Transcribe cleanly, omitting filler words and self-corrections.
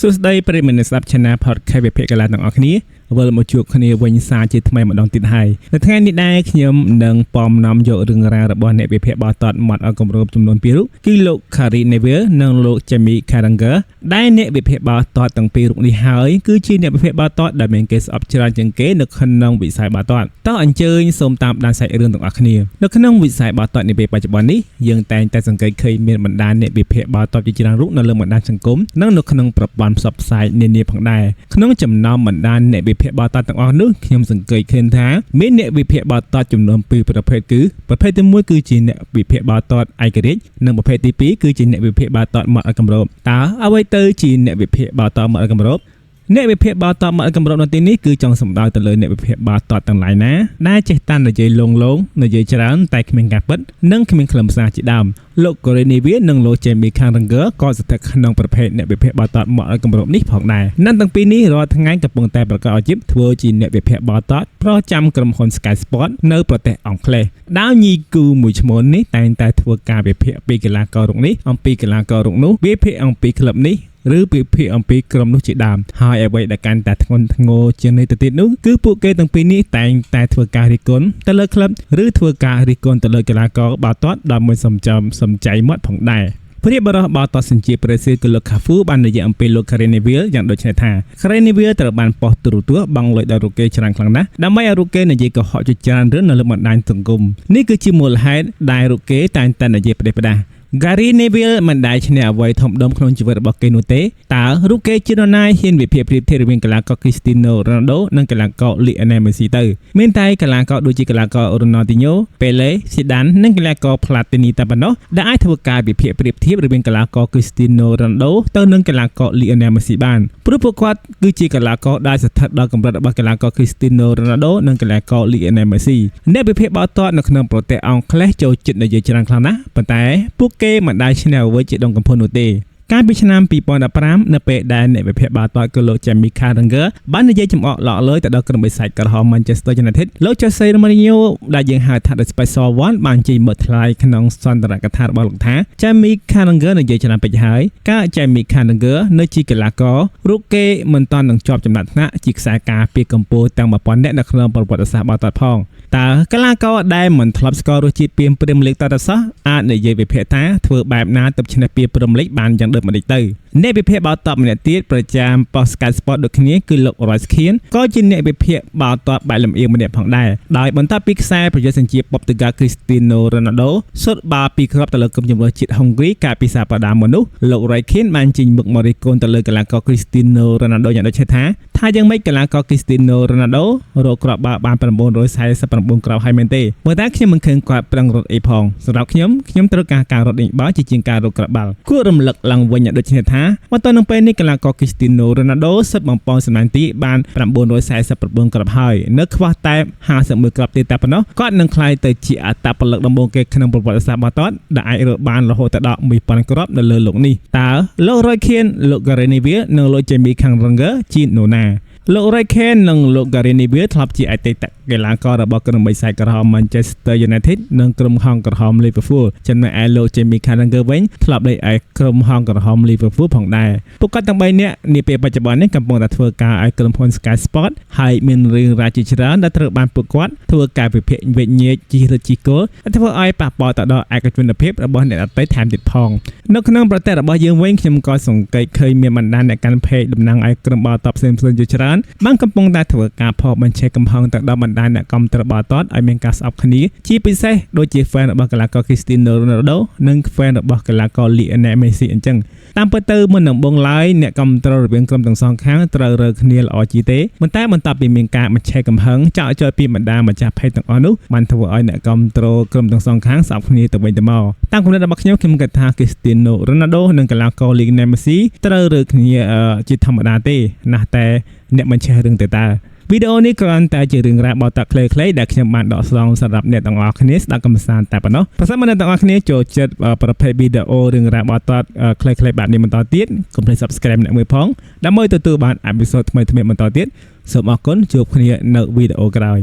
សួស្តីប្រិយមិត្តស្ដាប់ Channel Podcast វិភាគកីឡាទាំងអស់គ្នាវិលមកជួបគ្នាវិញសារជាថ្មីម្ដងទៀតហើយនៅថ្ងៃនេះដែរខ្ញុំនឹងពំនាំយករឿងរ៉ាវរបស់អ្នកវិភាគបាល់ទាត់មាត់ឲ្យគម្របចំនួន2រូបគឺលោក Gary Neville និងលោក Jamie Carragher ដែលអ្នកវិភាគបាល់ទាត់ទាំងពីររូបនេះហើយគឺជាអ្នកវិភាគបាល់ទាត់ដែលមានគេស្អប់ច្រើនជាងគេនៅក្នុងវិស័យបាល់ទាត់តោះអញ្ជើញសូមតាមដានសាច់រឿងទាំងអស់គ្នានៅក្នុងវិស័យបាល់ទាត់នាពេលបច្ចុប្បន្ននេះយើងតែងតែសង្កេតឃើញមានបណ្ដាអ្នកវិភាគបាល់ទាត់ជាច្រើនរូបនៅលើបណ្ដាញសង្គមនិងនៅក្នុងប្រព័ន្ធផ្សព្វផ្សាយនានាផងដែរក្នុងចំណោមបណ្ដាអ្នកវិភាគបាល់ទាត់ទាំងអស់នោះខ្ញុំសង្កេតឃើញថាមានអ្នកវិភាគបាល់ទាត់ចំនួន2ប្រភេទគឺប្រភេទទី1គឺជាអ្នកវិភាគបាល់ទាត់ឯករាជ្យនិងប្រភេទទី2គឺជាអ្នកវិភាគបាល់ទាត់មាត់ឲ្យគម្របតើអ្វីទៅជាអ្នកវិភាគបាល់ទាត់មាត់ឲ្យគម្របអ្នកវិភាគបាល់ទាត់មាត់ឲ្យគម្របនៅទីនេះគឺចង់សម្ដៅទៅលើអ្នកវិភាគបាល់ទាត់ទាំងឡាយណាដែលចេះតែនិយាយលងនិយាយច្រើនតែគ្មានការពិតនិងគ្មានខ្លឹមសារជាដើមលោក Gary Neville និងលោក Jamie Carragher ក៏ស្ថិតក្នុងប្រភេទអ្នកវិភាគបាល់ទាត់មាត់ឲ្យគម្របនេះផងដែរអ្នកទាំងពីរនេះរាល់ថ្ងៃកំពុងតែប្រកបអាជីពធ្វើជាអ្នកវិភាគបាល់ទាត់ប្រចាំក្រុមហ៊ុន Sky Sports នៅប្រទេសអង់គ្លេសដោយញីគូមួយឈ្មោះនេះតែងតែធ្វើការវិភាគពីកីឡាកររូបនេះអំពីកីឡាកររូបនោះវិភាគអំពីក្លឹបនេះឬពិភាក្សាអំពីក្រុមនោះជាដើមហើយអ្វីដែលកាន់តែធ្ងន់ធ្ងរជាងនេះទៅទៀតនោះគឺពួកគេទាំងពីរនេះតែងតែធ្វើការរិះគន់ទៅលើក្លឹបឬធ្វើការរិះគន់ទៅលើកីឡាករបាល់ទាត់ដើម្បីសំចៃមាត់ផងដែរព្រាបបរិះបាល់ទាត់សញ្ជាតិប្រេស៊ីលគឺលោក Cafu បាននិយាយអំពីលោក Gary Neville យ៉ាងដូចនេះថា Gary Neville ត្រូវបានប៉ុស្តិ៍ទូរទស្សន៍បង់លុយដល់រូគេច្រើនខ្លាំងណាស់ដើម្បីឲ្យរូគេនិយាយកុហកជាច្រើនរឿងនៅលើបណ្ដាញសង្គមនេះគឺជាមូលហេតុដែលរូគេតែងតែនិយាយផ្ដេសផ្ដាសGary Neville មិនដែលឈ្នះអ្វីធំដុំក្នុងជីវិតរបស់គេនោះទេតើរូបគេជានរណាហ៊ានវិភាគប្រៀបធៀបរវាងកីឡាករ Cristiano Ronaldo និងកីឡាករ Lionel Messi ទៅមានតែកីឡាករដូចជាកីឡាករ Ronaldinho, Pele, Zidane និងកីឡាករ Platini តែប៉ុណ្ណោះដែលអាចធ្វើការវិភាគប្រៀបធៀបរវាងកីឡាករ Cristiano Ronaldo ទៅនឹងកីឡាករ Lionel Messi បានព្រោះពួកគាត់គឺជាកីឡាករដែលស្ថិតដល់កម្រិតរបស់កីឡាករ Cristiano Ronaldo និងកីឡាករ Lionel Messi អ្នកវិភាគបាល់ទាត់នៅក្នុងប្រទេសអង់គ្លេសចូលចិត្តនិយាយច្រើនខ្លាំងណាស់ប៉ុន្តែពួកគេមិនដែលឈ្នះអ្វីជាដងកំភួននោះទេកាលពីឆ្នាំ2015នៅពេលដែលអ្នកវិភាគបាល់ទាត់គឺលោក Jamie Carragher បាននិយាយចំអកឡកលើទៅដល់ក្រុមបិសាចក្រហម Manchester United លោក Jose Mourinho ដែលយើងហៅថា The Special One បានជិះមើលថ្លៃក្នុងសន្ទរកថារបស់លោកថា Jamie Carragher និយាយច្រើនពេកហើយការ Jamie Carragher នៅជាកីឡាកររូបគេមិនតាន់នឹងជាប់ចំណាត់ថ្នាក់ជាខ្សែការពារកម្ពុជាទាំង1000នាក់នៅក្នុងប្រវត្តិសាស្ត្របាល់ទាត់ផងតើកីឡាករដែលមិនធ្លាប់ស្គាល់រសជាតិពាន Premier League តើសោះអាចនិយាយវិភាគថាធ្វើបែបណាទើបឈ្នះពាន Premier League បានយ៉ាងដូចម្តេចទៅអ្នកវិភាគបាល់ទាត់ម្នាក់ទៀតប្រចាំប៉ុស្តិ៍ Sky Sports ដូចគ្នាគឺលោក Roy Keane ក៏ជាអ្នកវិភាគបាល់ទាត់បែបលំអៀងម្នាក់ផងដែរដោយបន្ទាប់ពីខ្សែប្រយុទ្ធសញ្ជាតិប៉ុបទូហ្គាល់ Cristiano Ronaldo សុទ្ធបាល់ពីគ្រាប់ទៅលើក្រុមជម្រើសជាតិហុងគ្រីកាលពីសប្តាហ៍មុននោះលោក Roy Keane បានចេញមុខមករិះគន់ទៅលើកីឡាករ Cristiano Ronaldo យ៉ាងដូចថាយ៉ាងម៉េចកីឡាករ Cristiano Ronaldo រកគ្រាប់បាល់បាន949គ្រាប់ហើយមែនទេបើតែខ្ញុំមិនឃើញគាត់ប្រឹងរត់អីផងសម្រាប់ខ្ញុំត្រូវការរត់លេងបាល់ជាងការរកគ្រាប់បាល់គួររំលឹកឡើងវិញដូចនេះថាមកទៅនឹងពេលនេះកីឡាករ Cristiano Ronaldo សិតបំពងសម្ដែងទីបាន949គ្រាប់ហើយនៅខ្វះតែ51គ្រាប់ទេតែប៉ុណ្ណោះគាត់នឹងក្លាយទៅជាអត្តពលិកដំបូងគេក្នុងប្រវត្តិសាស្ត្របាល់ទាត់ដែលអាចរកបានរហូតដល់1000គ្រាប់នៅលើលោកនេះតើលោក Roy Keane លោក Gary Neville និងលោក Jamie Carragher ជានរណាលោក Roy Keane និងលោក Gary Neville ធ្លាប់ជាអតីតកីឡាកររបស់ក្រុមបិសាចក្រហម Manchester United និងក្រុមហង្សក្រហម Liverpool ចំណែកឯលោក Jamie Carragher វិញធ្លាប់លេងឲ្យក្រុមហង្សក្រហម Liverpool ផងដែរពួកគាត់ទាំង3នាក់នាពេលបច្ចុប្បន្ននេះកំពុងតែធ្វើការឲ្យក្រុមហ៊ុន Sky Sports ហើយមានរឿងរ៉ាវជាច្រើនដែលត្រូវបានពួកគាត់ធ្វើការវិភាគវិញ្ញាជីរជីគោលធ្វើឲ្យប៉ះពាល់ទៅដល់ឯកជនភាពរបស់អ្នកដទៃថែមទៀតផងនៅក្នុងប្រទេសរបស់យើងវិញខ្ញុំក៏សង្កេតឃើញមានបណ្ដាញអ្នកកាន់ពេកតំណាងឲ្យក្រុមបាល់ទាត់ផ្សេងៗជាច្រើនបានកំពុងតែធ្វើការផុសបញ្ឆេះកំហឹងទៅដល់បណ្ដាញអ្នកគាំទ្របាល់ទាត់ឲ្យមានការស្អប់គ្នាជាពិសេសដូចជា fan របស់កីឡាករ Cristiano Ronaldo និង fan របស់កីឡាករ Lionel Messi អញ្ចឹងតាមពិតទៅមុននឹងបងឡើយអ្នកគាំទ្ររវាងក្រុមទាំងសងខាងត្រូវរើគ្នាល្អជាទេប៉ុន្តែបន្ទាប់ពីមានការបញ្ឆេះកំហឹងចោទចោលពីបណ្ដាម្ចាស់ផេកទាំងអស់នោះបានធ្វើឲ្យអ្នកគាំទ្រក្រុមទាំងសងខាងស្អប់គ្នាទៅវិញទៅមកតាមគំនិតរបស់ខ្ញុំគិតថា Cristiano Ronaldo និងកីឡាករ Lionel Messi ត្រូវរើគ្នាជាធម្មតាទេណាស់តែអ្នកបញ្ឆេះរឿងទៅតើវីដេអូនេះគ្រាន់តែជារឿងរ៉ាវបាល់ទាត់ខ្លីៗដែលខ្ញុំបានដកស្រង់សម្រាប់អ្នកទាំងអស់គ្នាស្ដាប់កម្សាន្តតែប៉ុណ្ណោះប្រសិនបើអ្នកទាំងអស់គ្នាចូលចិត្តប្រភេទវីដេអូរឿងរ៉ាវបាល់ទាត់ខ្លីៗបែបនេះបន្តទៀតកុំភ្លេច Subscribe អ្នកមើលផងដើម្បីទទួលបានអេពីសូតថ្មីៗបន្តទៀតសូមអរគុណជួបគ្នានៅវីដេអូក្រោយ